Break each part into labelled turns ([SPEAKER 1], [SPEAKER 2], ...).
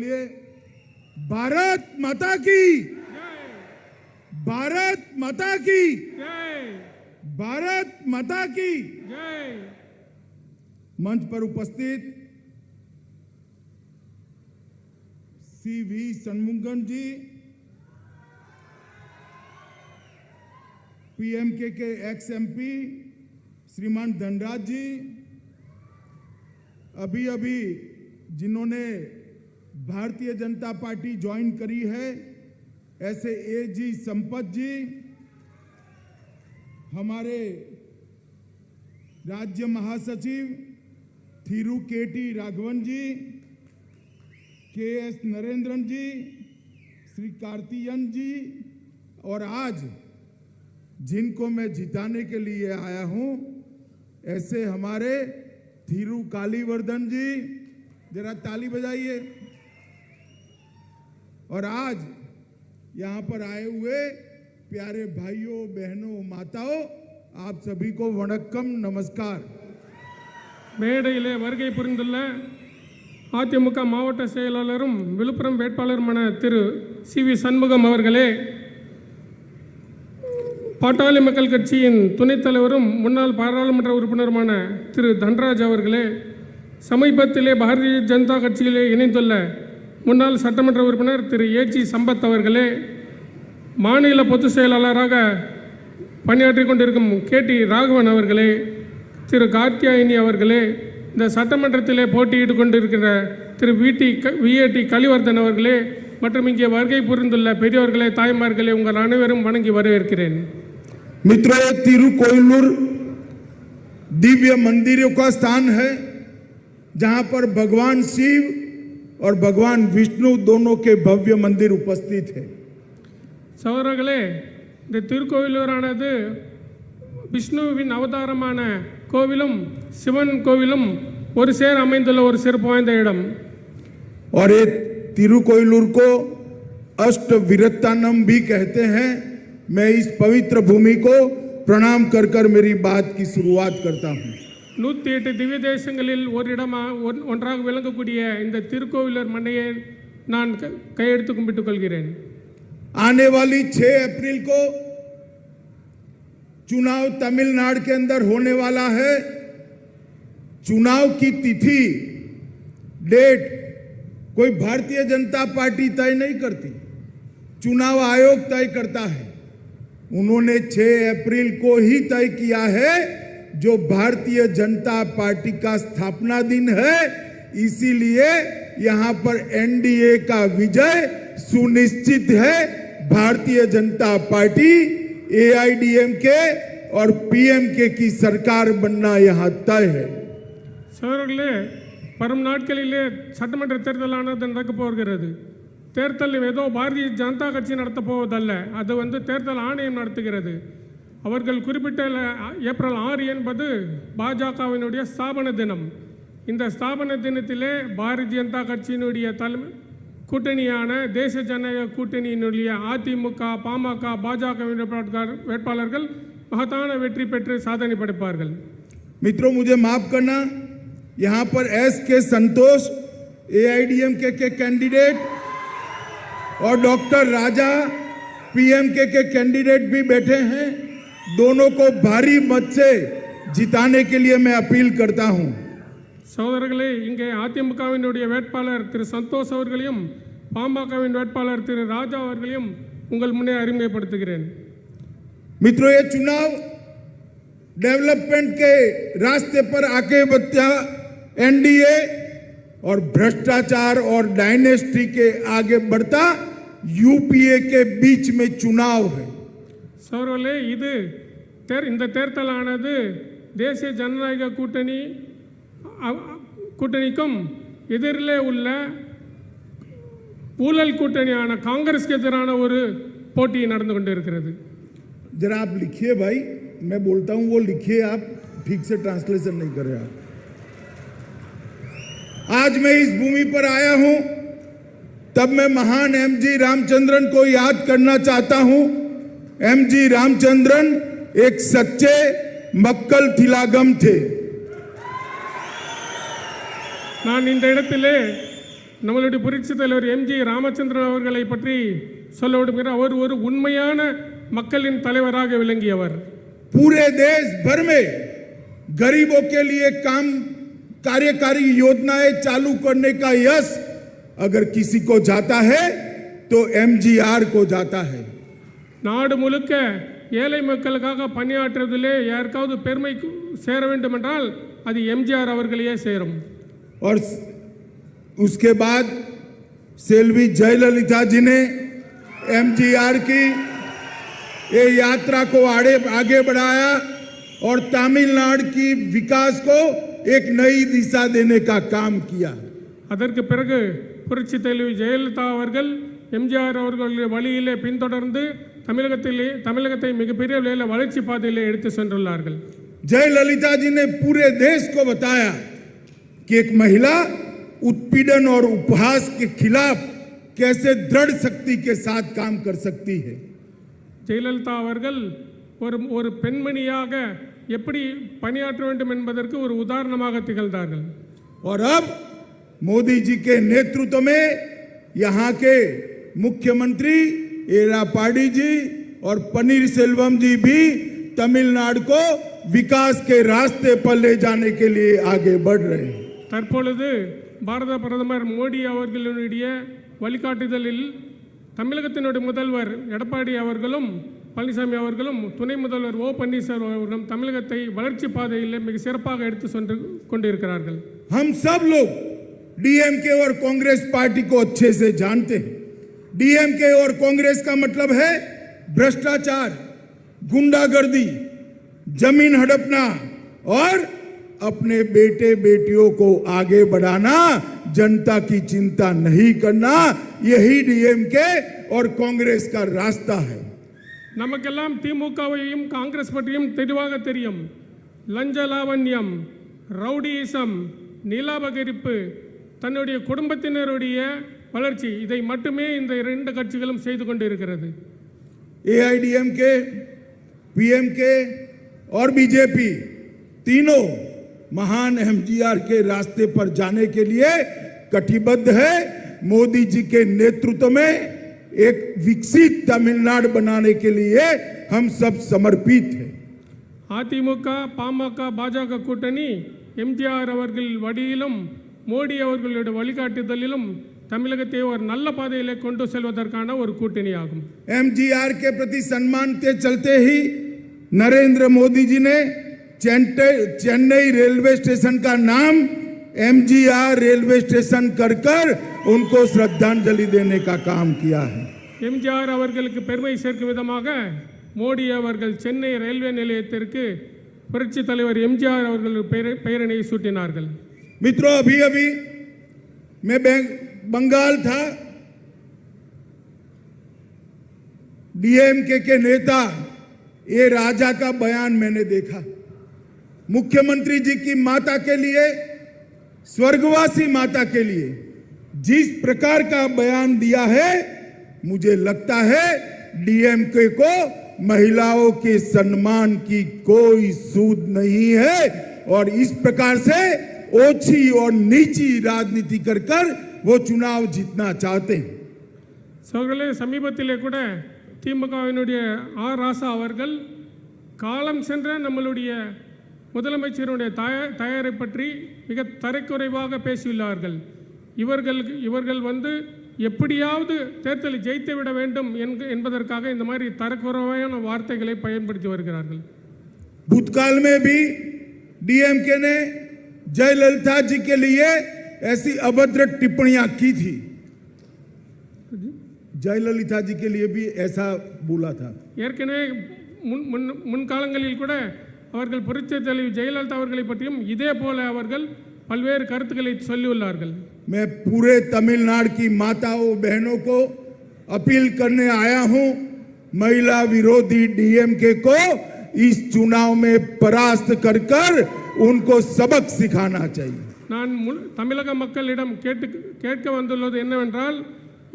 [SPEAKER 1] बोलिए भारत माता की, भारत माता की, भारत माता की। मंच पर उपस्थित CV षणमुगम जी, PMK के एक्स MP श्रीमान धनराज जी, अभी अभी जिन्होंने भारतीय जनता पार्टी ज्वाइन करी है ऐसे AG संपत जी, हमारे राज्य महासचिव थिरू KT राघवन जी, KS नरेंद्रन जी, श्री कार्तियन जी, और आज जिनको मैं जिताने के लिए आया हूं ऐसे हमारे थिरू कालीवर्धन जी, जरा ताली बजाइए। और आज यहां पर आए हुए प्यारे भाइयों बहनों माताओं, आप सभी को वणक्कम नमस्कार।
[SPEAKER 2] மேடையிலே வருகை புரிந்துள்ள அதிமுக மாவட்ட செயலாளரும் விழுப்புரம் வேட்பாளருமான திரு CV சண்முகம் அவர்களே, பாட்டாளி மக்கள் கட்சியின் துணைத் தலைவரும் முன்னாள் பாராளுமன்ற உறுப்பினருமான திரு தன்ராஜ் அவர்களே, சமீபத்திலே பாரதிய ஜனதா கட்சியிலே இணைந்துள்ள முன்னாள் சட்டமன்ற உறுப்பினர் திரு AG சம்பத் அவர்களே, மாநில பொதுச் செயலாளராக பணியாற்றி கொண்டிருக்கும் KT ராகவன் அவர்களே, திரு கார்த்தியாயினி அவர்களே, இந்த சட்டமன்றத்திலே போட்டியிட்டு கொண்டிருக்கிற திரு VAT கலிவர்தன் அவர்களே மற்றும் இங்கே வருகை புரிந்துள்ள பெரியவர்களே, தாய்மார்களே, உங்கள் அனைவரும் வணங்கி வரவேற்கிறேன்।
[SPEAKER 1] मित्रों, तिरुकोयलूर दिव्य मंदिरों का स्थान है जहां पर भगवान शिव और भगवान विष्णु दोनों के भव्य मंदिर उपस्थित है।
[SPEAKER 2] சகோதரர்களே, இந்த திருக்கோவிலூரானது விஷ்ணுவின் அவதாரமான கோவிலும் சிவன் கோவிலும் ஒரு சேர அமைந்துள்ள ஒரு சிறப்பு வாய்ந்த இடம்।
[SPEAKER 1] और ये तिरुकोयलूर को अष्ट विरत्तानम भी कहते हैं। मैं इस पवित्र भूमि को प्रणाम कर कर मेरी बात की शुरुआत करता हूं।
[SPEAKER 2] 108 திவ்ய தேசங்களில் ஒரு இடமா ஒன்றாக விளங்கக்கூடிய இந்த திருக்கோவிலூர் மண்ணையை நான் கையெடுத்து கும்பிட்டுக் கொள்கிறேன்।
[SPEAKER 1] आने वाली 6 अप्रैल को चुनाव तमिलनाडु के अंदर होने वाला है। चुनाव की तिथि डेट कोई भारतीय जनता पार्टी तय नहीं करती, चुनाव आयोग तय करता है। उन्होंने 6 अप्रैल को ही तय किया है जो भारतीय जनता पार्टी का स्थापना दिन है। इसीलिए यहां पर NDA का विजय सुनिश्चित है। भारतीय जनता पार्टी AIDMK और PMK की सरकार बनना यहां तय है।
[SPEAKER 2] சகோதரர்களே, வரும் நாட்களிலே சட்டமன்ற தேர்தலானது நடக்கப் போகிறது। தேர்தல் ஏதோ பாரதிய ஜனதா கட்சி நடத்தப் போவதல்ல, அது தேர்தல் ஆணையம் நடத்துகிறது। அவர்கள் குறிப்பிட்ட ஏப்ரல் 6 என்பது பாஜகவினுடைய ஸ்தாபன தினம்। இந்த ஸ்தாபன தினத்திலே பாரதிய ஜனதா கட்சியினுடைய கூட்டணியான தேசிய ஜனநாயக கூட்டணியினுடைய அதிமுக, பாமக, பாஜக வேட்பாளர்கள் மகத்தான வெற்றி பெற்று சாதனை படைப்பார்கள்।
[SPEAKER 1] मित्रों, मुझे माफ करना, यहाँ पर SK संतोष AIDMK के कैंडिडेट और डॉक्टर राजा PMK के कैंडिडेट भी बैठे हैं। दोनों को भारी मत से जिताने के लिए मैं अपील करता हूं।
[SPEAKER 2] சகோதரர்களே, இங்கே அதிமுகவினுடைய வேட்பாளர் திரு சந்தோஷ் அவர்களையும் பாமகவின் வேட்பாளர் திரு ராஜா அவர்களையும் உங்கள் முன்னே அறிமுகப்படுத்துகிறேன்।
[SPEAKER 1] मित्रों, ये चुनाव डेवलपमेंट के रास्ते पर आगे बढ़ता NDA और भ्रष्टाचार और डायनेस्टी के आगे बढ़ता UPA के बीच में चुनाव है।
[SPEAKER 2] சகோதரர்களே, இந்த தேர்தலானது தேசிய ஜனநாயக கூட்டணிக்கும் எதிரிலே உள்ள ஊழல் கூட்டணியான காங்கிரஸ்க்கு எதிரான ஒரு போட்டி நடந்து கொண்டிருக்கிறது।
[SPEAKER 1] जरा आप लिखिए भाई, मैं बोलता हूं वो लिखिए, आप ठीक से ट्रांसलेशन नहीं कर रहे। आज मैं इस भूमि पर आया हूं तब मैं महान MG रामचंद्रन को याद करना चाहता हूं। MG रामचंद्रन एक सच्चे मक्कल थिलागम थे।
[SPEAKER 2] நான் இந்த இடத்திலே நம்மளுடைய புரட்சி தலைவர் எம்ஜி ராமச்சந்திரன் அவர்களை பற்றி சொல்ல வேண்டும். அவர் ஒரு உண்மையான மக்களின் தலைவராக விளங்கியவர்.
[SPEAKER 1] पूरे देश भर में गरीबों के लिए कार्यकारी योजनाएं चालू करने का यश अगर किसी को जाता है तो एमजीआर को जाता है.
[SPEAKER 2] நாடு முழுக்க ஏழை மக்களுக்காக பணியாற்றுவதிலே யாருக்காவது பெருமை சேர வேண்டும் என்றால் அது எம்ஜிஆர் அவர்களையே சேரும்.
[SPEAKER 1] और उसके बाद सेल्वी जयललिता जी ने एमजीआर की ये यात्रा को आगे बढ़ाया और तमिलनाडु की विकास को एक नई दिशा देने का काम किया.
[SPEAKER 2] அதற்கு பிறகு புரட்சி தலைவி ஜெயலலிதா அவர்கள் எம்ஜிஆர் அவர்களுடைய வழியிலே பின்தொடர்ந்து தமிழகத்தை மிகப்பெரிய அளவில் வளர்ச்சி பாதையிலே எடுத்து சென்றுள்ளார்கள்.
[SPEAKER 1] जयललिता जी ने पूरे देश को बताया कि एक महिला उत्पीड़न और उपहास के खिलाफ कैसे दृढ़ शक्ति के साथ काम कर सकती है.
[SPEAKER 2] ஜெயலலிதா அவர்கள் ஒரு பெண்மணியாக எப்படி பணியாற்ற வேண்டும் என்பதற்கு ஒரு உதாரணமாக திகழ்ந்தார்கள்.
[SPEAKER 1] और अब मोदी जी के नेतृत्व में यहाँ के मुख्यमंत्री एड़ापाडी जी और पनीरसेल्वम जी भी तमिलनाडु को विकास के रास्ते पर ले जाने के लिए आगे बढ़ रहे हैं.
[SPEAKER 2] தற்பொழுது பாரத பிரதமர் மோடி அவர்களுடைய வழிகாட்டுதலில் தமிழகத்தினுடைய முதல்வர் எடப்பாடி அவர்களும் பழனிசாமி அவர்களும் துணை முதல்வர் ஓ பன்னீர்செல்வம் அவர்களும் தமிழகத்தை வளர்ச்சி பாதையில் மிக சிறப்பாக எடுத்து சென்று கொண்டிருக்கிறார்கள்.
[SPEAKER 1] हम सब लोग डीएमके और कांग्रेस पार्टी को अच्छे से जानते हैं. डीएमके और कांग्रेस का मतलब है भ्रष्टाचार, गुंडागर्दी, जमीन हड़पना और अपने बेटे बेटियों को आगे बढ़ाना, जनता की चिंता नहीं करना. यही डीएमके और कांग्रेस का रास्ता है.
[SPEAKER 2] நமக்கெல்லாம் திமுகவையும் காங்கிரஸ் பற்றியும் தெளிவாக தெரியும். லஞ்ச லாவண்யம், ரவுடியிசம், நிலாபகரிப்பு, தன்னுடைய குடும்பத்தினருடைய வளர்ச்சி, இதை மட்டுமே இந்த இரண்டு கட்சிகளும் செய்து கொண்டிருக்கிறது.
[SPEAKER 1] एआईडीएमके, पीएमके और बीजेपी तीनों महान एमजीआर के रास्ते पर जाने के लिए कटिबद्ध है. मोदी जी के नेतृत्व में एक विकसित तमिलनाडु बनाने के लिए हम सब समर्पित हैं.
[SPEAKER 2] அதிமுக, பாமக, பாஜக கூட்டணி எம்ஜிஆர் அவர்கள் வழியிலும் மோடி அவர்களுடைய வழிகாட்டுதலிலும் தமிழகத்தை ஒரு நல்ல பாதையிலே கொண்டு செல்வதற்கான ஒரு கூட்டணி ஆகும்.
[SPEAKER 1] एमजीआर के प्रति सम्मान के चलते ही नरेंद्र मोदी जी ने चेन्नई रेलवे स्टेशन का नाम एमजीआर रेलवे स्टेशन कर उनको श्रद्धांजलि देने का काम किया है.
[SPEAKER 2] எம்ஜிஆர் அவர்களுக்கு பெருமை சேர்க்கும் விதமாக மோடி அவர்கள் சென்னை ரயில்வே நிலையத்திற்கு புரட்சி தலைவர் எம்ஜிஆர் அவர்கள் பெயரினை சூட்டினார்கள்.
[SPEAKER 1] मित्रों, अभी अभी मैं बंगाल था. डीएमके के नेता ये राजा का बयान मैंने देखा. मुख्यमंत्री जी की माता के लिए, स्वर्गवासी माता के लिए जिस प्रकार का बयान दिया है, मुझे लगता है डीएमके को महिलाओं के सम्मान की कोई सूद नहीं है और इस प्रकार से ओछी और नीची राजनीति कर वो चुनाव जीतना चाहते हैं.
[SPEAKER 2] சோழர்களே, சமீபத்திலே கூட திமுகவினுடைய ஆர் ராசா அவர்கள் காலம் சென்ற நம்மளுடைய முதலமைச்சருடைய தயாரை பற்றி மிக தரைக்குறைவாக பேசியுள்ளார்கள். இவர்கள் எப்படியாவது தேர்தலை ஜெயித்து விட வேண்டும் என்பதற்காக இந்த மாதிரி தரக்குறைவான வார்த்தைகளை பயன்படுத்தி வருகிறார்கள்.
[SPEAKER 1] भूतकाल में भी डीएमके ने जयललिता जी के लिए ऐसी अभद्र टिप्पणियां की थी. जयललिता जी के लिए भी ऐसा बोला था.
[SPEAKER 2] ஏற்கனவே முன்காலங்களில் கூட அவர்கள் புரட்சி தலைவி ஜெயலலிதா அவர்களை பற்றியும் இதே போல அவர்கள் பல்வேறு கருத்துக்களை சொல்லியுள்ளார்கள்.
[SPEAKER 1] मैं पूरे तमिलनाडु की माताओं बहनों को अपील करने आया हूं, महिला विरोधी डीएमके को इस चुनाव में परास्त कर उनको सबक सिखाना चाहिए.
[SPEAKER 2] நான் தமிழக மக்களிடம் கேட்க வந்துள்ளது என்னவென்றால்,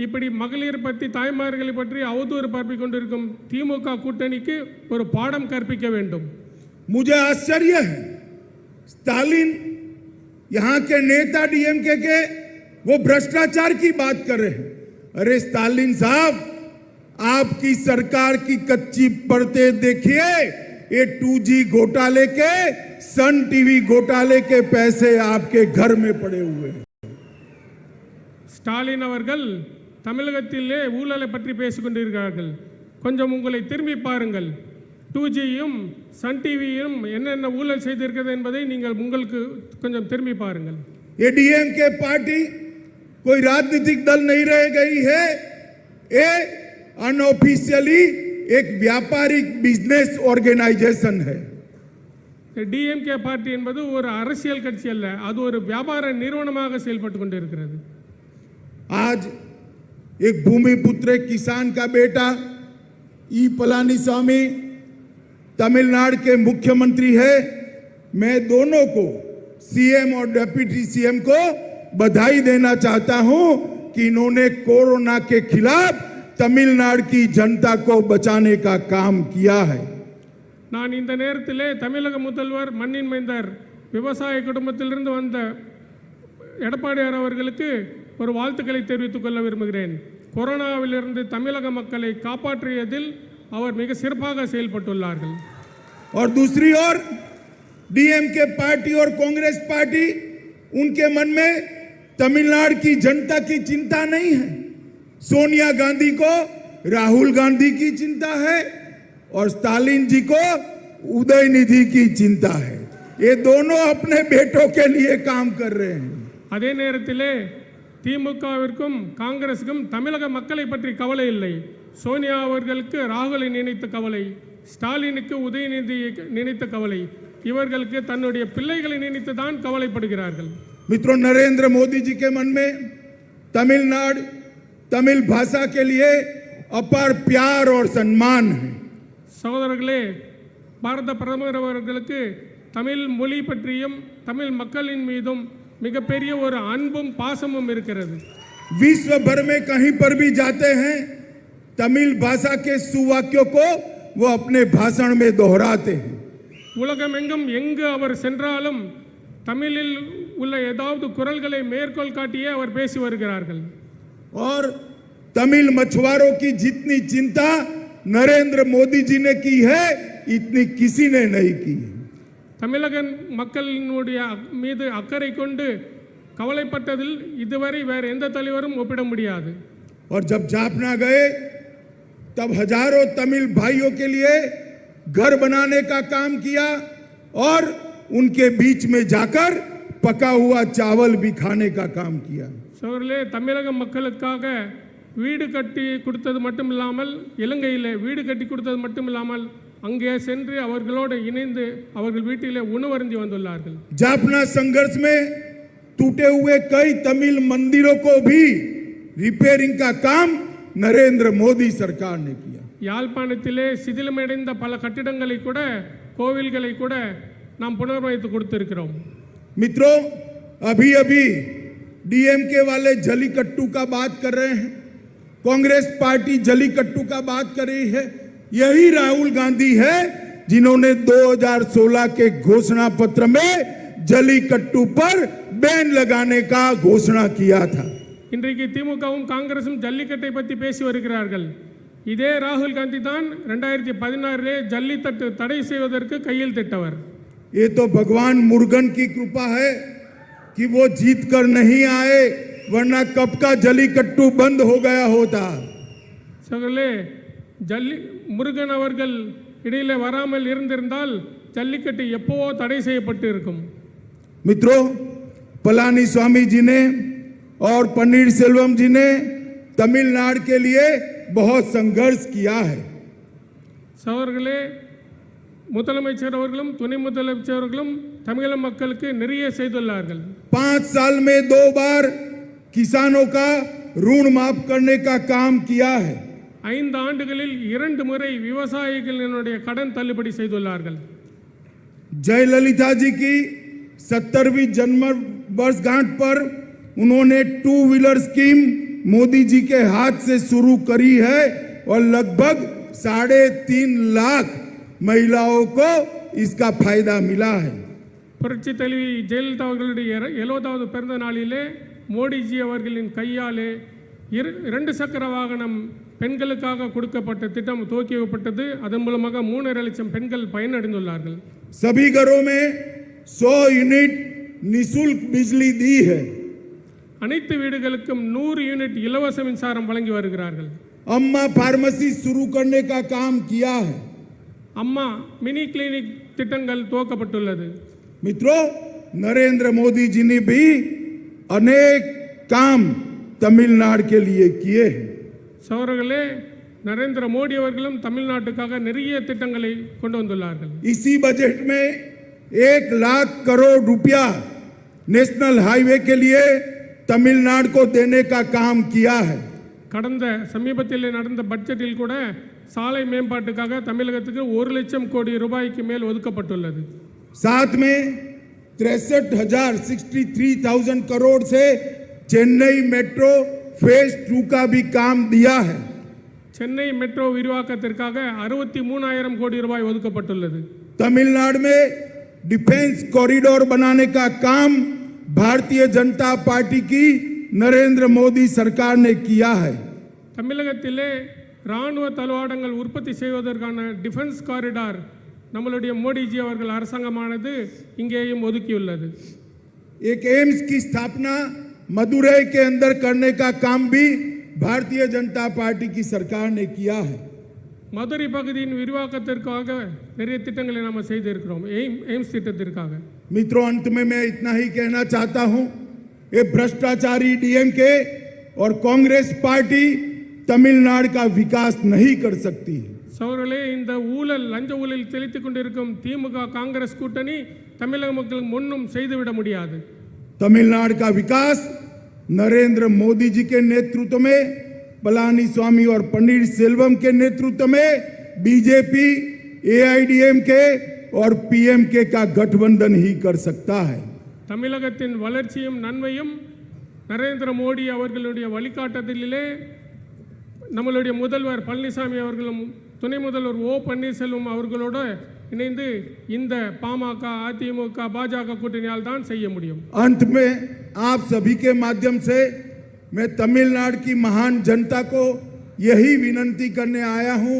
[SPEAKER 2] இப்படி மகளிர் பற்றி, தாய்மார்களை பற்றி அவதூறு பரப்பிக் கொண்டிருக்கும் திமுக கூட்டணிக்கு ஒரு பாடம் கற்பிக்க வேண்டும்.
[SPEAKER 1] मुझे आश्चर्य है, स्टालिन यहाँ के नेता डीएमके के वो भ्रष्टाचार की बात कर रहे हैं। अरे स्टालिन साहब, आपकी सरकार की कच्ची परतें देखिए। ये 2G घोटाले के, सन टीवी घोटाले के पैसे आपके घर में पड़े हुए हैं।
[SPEAKER 2] ஸ்டாலின் அவர்கள் தமிழகத்திலே ஊழலை பற்றி பேசிக் கொண்டிருக்கிறார்கள். கொஞ்சம் உங்களை திரும்பி பாருங்கள். 2Gயும் சன் டிவியும் என்னென்ன ஊழல் செய்திருக்கிறது என்பதை நீங்கள் உங்களுக்கு கொஞ்சம் திரும்பி பாருங்கள்.
[SPEAKER 1] ये डीएमके पार्टी कोई राजनीतिक दल नहीं रह गई है। ये अनऑफिशियली एक व्यापारिक बिजनेस ऑर्गेनाइजेशन है।
[SPEAKER 2] டிஎம்கே பார்ட்டி என்பது ஒரு அரசியல் கட்சி அல்ல, அது ஒரு வியாபார நிறுவனமாக செயல்பட்டு கொண்டிருக்கிறது.
[SPEAKER 1] आज एक भूमिपुत्र किसान का बेटा ई पलानीस्वामी तमिलनाडु के मुख्यमंत्री है। मैं दोनों को, सीएम और डिप्टी सीएम को बधाई देना चाहता हूं कि इन्होंने कोरोना के खिलाफ तमिलनाडु की जनता को बचाने का काम किया है।
[SPEAKER 2] நான் இந்த நேரத்திலே தமிழக முதல்வர் மண்ணின் மைந்தர் விவசாய குடும்பத்திலிருந்து வந்த எடப்பாடியார் அவர்களுக்கு ஒரு வாழ்த்துக்களை தெரிவித்துக் கொள்ள விரும்புகிறேன். கொரோனாவிலிருந்து தமிழக மக்களை காப்பாற்றியதில் அவர் மிக சிறப்பாக செயல்பட்டுள்ளார்கள்.
[SPEAKER 1] और दूसरी ओर डीएमके पार्टी और कांग्रेस पार्टी, उनके मन में तमिलनाडु की जनता की चिंता नहीं है। सोनिया गांधी को राहुल गांधी की चिंता है और स्टालिन जी को उदयनिधि की चिंता है। ये दोनों अपने बेटों के लिए काम कर रहे हैं।
[SPEAKER 2] அதே நேரத்திலே திமுகவிற்கும் காங்கிரஸுக்கும் தமிழக மக்களை பற்றி கவலை இல்லை. சோனியா அவர்களுக்கு ராகுலை நினைத்த கவலை, ஸ்டாலினுக்கு உதயநிதியை நினைத்த கவலை, இவர்களுக்கு தன்னுடைய பிள்ளைகளை நினைத்து தான் கவலைப்படுகிறார்கள்.
[SPEAKER 1] मित्रों, नरेंद्र मोदी जी के मन में तमिलनाडु, तमिल भाषा के लिए अपार प्यार और सम्मान है।
[SPEAKER 2] சகோதரர்களே, பாரத பிரதமர் அவர்களுக்கு தமிழ் மொழி பற்றியும் தமிழ் மக்களின் மீதும் மிகப்பெரிய ஒரு அன்பும் பாசமும் இருக்கிறது.
[SPEAKER 1] विश्व भर में कहीं पर भी जाते हैं, तमिल भाषा के सुवाक्यों को वो अपने भाषण में दोहराते हैं।
[SPEAKER 2] உலகமெங்கும் எங்கு அவர் சென்றாலும் தமிழில் உள்ள ஏதாவது குரல்களை மேற்கோள் காட்டியே அவர் பேசி வருகிறார்கள்.
[SPEAKER 1] और तमिल मछुआरों की जितनी चिंता नरेंद्र मोदी जी ने की है, इतनी किसी ने नहीं की।
[SPEAKER 2] தமிழக மக்களினுடைய மீது அக்கறை கொண்டு கவலைப்பட்டதில் இதுவரை வேறு எந்த தலைவரும் ஒப்பிட முடியாது.
[SPEAKER 1] और जब जाफना गए तब हजारों तमिल भाइयों के लिए घर बनाने का काम किया और उनके बीच में जाकर पका हुआ चावल भी खाने का काम किया।
[SPEAKER 2] சோழர்களே, தமிழக மக்களுக்காக வீடு கட்டி கொடுத்தது மட்டும் இல்லாமல், இலங்கையிலே வீடு கட்டி கொடுத்தது மட்டும் இல்லாமல் அங்கே சென்று அவர்களோடு இணைந்து அவர்கள் வீட்டிலே உணவருந்தி வந்துள்ளார்கள்.
[SPEAKER 1] जाफना संघर्ष में टूटे हुए कई तमिल मंदिरों को भी रिपेयरिंग का काम नरेंद्र मोदी सरकार ने किया।
[SPEAKER 2] யாழ்ப்பாணத்திலே சிதிலமடைந்த பல கட்டிடங்களை கூட, கோவில்களை கூட நாம் புனர்வைத்து கொடுத்திருக்கிறோம்.
[SPEAKER 1] मित्रों, अभी अभी डीएमके वाले जलीकट्टू का बात कर रहे हैं, कांग्रेस पार्टी जलीकट्टू का बात कर रही है। यही राहुल गांधी है जिन्होंने 2016 के घोषणा पत्र में जलीकट्टू पर बैन लगाने का घोषणा किया था।
[SPEAKER 2] இன்றைக்கு திமுகவும் காங்கிரசும் ஜல்லிக்கட்டை பற்றி பேசி வருகிறார்கள். இதே ராகுல் காந்தி தான் 2016 ஜல்லிக்கட்டு தடை செய்வதற்கு கையில் திட்டவர்.
[SPEAKER 1] ये तो भगवान मुर्गन की कृपा है कि वो जीत कर नहीं आए, वरना कब का जलीकट्टू बंद हो गया होता।
[SPEAKER 2] சகலே, முருகன் அவர்கள் இடையில வராமல் இருந்திருந்தால் ஜல்லிக்கட்டு எப்பவோ தடை செய்யப்பட்டு இருக்கும்.
[SPEAKER 1] मित्रों, पलानीस्वामी जी ने और पन्नीरसेल्वम जी ने तमिलनाडु के लिए बहुत संघर्ष किया है।
[SPEAKER 2] சகோதரர்களே, முதலமைச்சர் அவர்களும் துணை முதலமைச்சர் அவர்களும் தமிழக மக்களுக்கு நிறைய செய்துள்ளார்கள்.
[SPEAKER 1] 5 साल में 2 बार किसानों का ऋण माफ करने का काम किया है।
[SPEAKER 2] 5 ஆண்டுகளில் 2 முறை விவசாயிகளினுடைய கடன் தள்ளுபடி செய்துள்ளார்கள்.
[SPEAKER 1] जयललिता जी की 70वीं जन्म वर्षगांठ पर उन्होंने 2 व्हीलर स्कीम मोदी जी के हाथ से शुरू करी है और लगभग 3.5 लाख महिलाओं को इसका फायदा मिला है।
[SPEAKER 2] புரட்சி தலைவி ஜெயலலிதா அவர்களுடைய 70வது பிறந்த நாளிலே மோடிஜி அவர்களின் கையாலே 2 சக்கர வாகனம் பெண்களுக்காக கொடுக்கப்பட்ட திட்டம் துவக்கி வைக்கப்பட்டது. அதன் மூலமாக 3.5 லட்சம் பெண்கள் பயனடைந்துள்ளார்கள்.
[SPEAKER 1] सभी घरों में 100 यूनिट निःशुल्क बिजली दी है.
[SPEAKER 2] அனைத்து வீடுகளுக்கும் 100 யூனிட் இலவச மின்சாரம் வழங்கி வருகிறார்கள்.
[SPEAKER 1] अम्मा फार्मेसी शुरू करने का काम किया है.
[SPEAKER 2] அம்மா மினி கிளினிக் திட்டங்கள் துவக்கப்பட்டுள்ளது.
[SPEAKER 1] मित्रों, नरेंद्र मोदी जी ने भी अनेक काम तमिलनाडु के लिए किए हैं.
[SPEAKER 2] சகோதரர்களே, நரேந்திர மோடி அவர்களும் தமிழ்நாட்டுக்காக நிறைய திட்டங்களை கொண்டு வந்துள்ளார்கள்.
[SPEAKER 1] इसी बजट में 1 लाख करोड़ रुपया नेशनल हाईवे के लिए तमिलनाडु को देने का काम किया है.
[SPEAKER 2] கடந்த சமீபத்தில் நடந்த பட்ஜெட்டில் கூட சாலை மேம்பாட்டுக்காக தமிழகத்துக்கு 1 லட்சம் கோடி ரூபாய்க்கு மேல் ஒதுக்கப்பட்டுள்ளது.
[SPEAKER 1] साथ में 63,000 करोड़ से चेन्नई मेट्रो फेज 2 का भी काम दिया है.
[SPEAKER 2] சென்னை மெட்ரோ விரிவாக்கத்திற்காக 63,000 கோடி ரூபாய் ஒதுக்கப்பட்டுள்ளது.
[SPEAKER 1] तमिलनाडु में डिफेंस कॉरिडोर बनाने का काम भारतीय जनता पार्टी की नरेंद्र मोदी सरकार ने किया है.
[SPEAKER 2] தமிழகத்திலே இராணுவ தளவாடங்கள் உற்பத்தி செய்வதற்கான டிஃபென்ஸ் காரிடார் நம்மளுடைய மோடிஜி அவர்கள் அரசாங்கமானது இங்கேயும் ஒதுக்கியுள்ளது.
[SPEAKER 1] एक एम्स की स्थापना मदुरै के अंदर करने का काम भी भारतीय जनता पार्टी की सरकार ने किया है.
[SPEAKER 2] மதுரை பகுதியின் விரிவாக்கத்திற்காக நிறைய திட்டங்களை நாம் செய்திருக்கிறோம். எய்ம்ஸ் திட்டத்திற்காக.
[SPEAKER 1] मित्रों, अंत में मैं इतना ही कहना चाहता हूं, ये भ्रष्टाचारी डीएमके और कांग्रेस पार्टी तमिलनाडु का विकास नहीं कर सकती है.
[SPEAKER 2] சகோதரர்களே, இந்த ஊழல் லஞ்ச ஊழல் தெளித்துக் கொண்டிருக்கும் திமுக காங்கிரஸ் கூட்டணி தமிழக மக்களுக்கு முன்னும் செய்துவிட முடியாது.
[SPEAKER 1] तमिलनाडु का विकास नरेंद्र मोदी जी के नेतृत्व में, पलानीस्वामी और पन्नीर सेल्वम के नेतृत्व में बीजेपी, एआईडीएमके और पीएमके का गठबंधन ही कर सकता है.
[SPEAKER 2] தமிழகத்தின் வளர்ச்சியும் நன்மையும் நரேந்திர மோடி அவர்களுடைய வழிகாட்டுதலிலே நம்மளுடைய முதல்வர் பழனிசாமி அவர்களும் துணை முதல்வர் ஓ பன்னீர்செல்வம் அவர்களோடு இணைந்து இந்த பாமக, அதிமுக, பாஜக கூட்டணியால் தான் செய்ய முடியும்.
[SPEAKER 1] अंत में आप सभी के माध्यम से मैं तमिलनाडु की महान जनता को यही विनंती करने आया हूं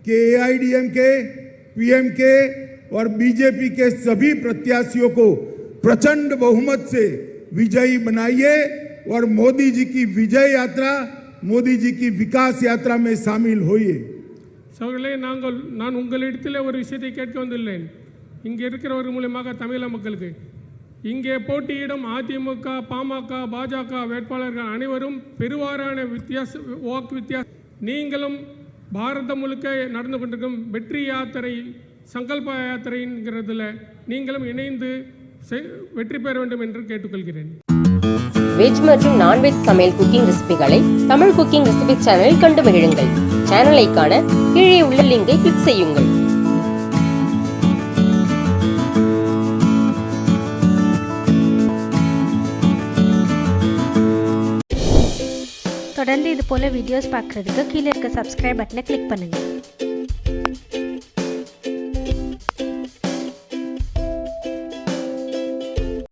[SPEAKER 1] कि एआईडीएमके, पीएमके और बीजेपी के सभी प्रत्याशियों को प्रचंड बहुमत से विजयी बनाइए और मोदी जी की विजय यात्रा, मोदी जी की विकास यात्रा में शामिल होइए.
[SPEAKER 2] சகோதரர்களே, நான் உங்களிடத்தில் ஒரு விஷயத்தை கேட்க வந்துள்ளேன். இங்கே இருக்கிறவர்கள் மூலமாக தமிழக மக்களுக்கு இங்கே போட்டியிடும் அதிமுக, பாமக, பாஜக வேட்பாளர்கள் அனைவரும் பெருவாரான வாக்கு வித்தியாசம். நீங்களும் பாரதம் முழுக்க நடந்து கொண்டிருக்கும் வெற்றி யாத்திரை, சங்கல்ப யாத்திரைங்கிறதுல நீங்களும் இணைந்து வெற்றி பெற வேண்டும் என்று கேட்டுக்கொள்கிறேன்.
[SPEAKER 3] வெஜ் மற்றும் நான்வெஜ் சமையல் குக்கிங் ரெசிபிகளை தமிழ் குக்கிங் ரெசிபி சேனலில் கண்டு மகிழுங்கள். சேனலை காண கீழே உள்ள லிங்கை கிளிக் செய்யுங்கள்.
[SPEAKER 4] தொடர்ந்து இது போல வீடியோஸ் பார்க்குறதுக்கு கீழே இருக்க சப்ஸ்கிரைப் பட்டனை கிளிக் பண்ணுங்கள்.